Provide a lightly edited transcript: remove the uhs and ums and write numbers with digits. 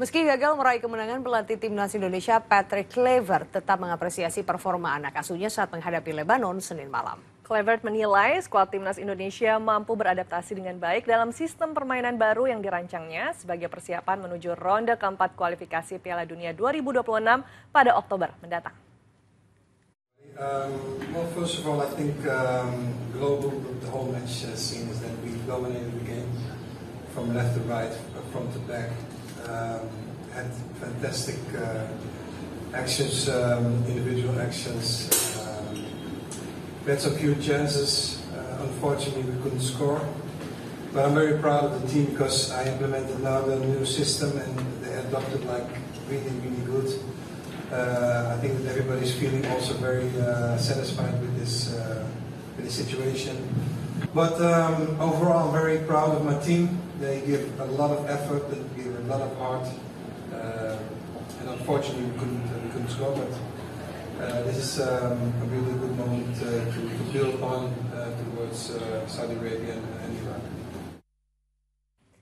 Meski gagal meraih kemenangan, pelatih timnas Indonesia Patrick Kluivert tetap mengapresiasi performa anak asuhnya saat menghadapi Lebanon Senin malam. Kluivert menilai skuad timnas Indonesia mampu beradaptasi dengan baik dalam sistem permainan baru yang dirancangnya sebagai persiapan menuju ronde keempat kualifikasi Piala Dunia 2026 pada Oktober mendatang. Well, first of all, I think global, the whole match scene is that we dominated the game from left to right, front to back. Had fantastic actions, individual actions. We had some few chances. Unfortunately, we couldn't score. But I'm very proud of the team because I implemented now the new system and they adopted like really, really good. I think that everybody's feeling also very satisfied with this situation. But overall, I'm very proud of my team. They give a lot of effort, they give a lot of heart, and unfortunately we couldn't score. But this is a really good moment to build on towards Saudi Arabia and Iran.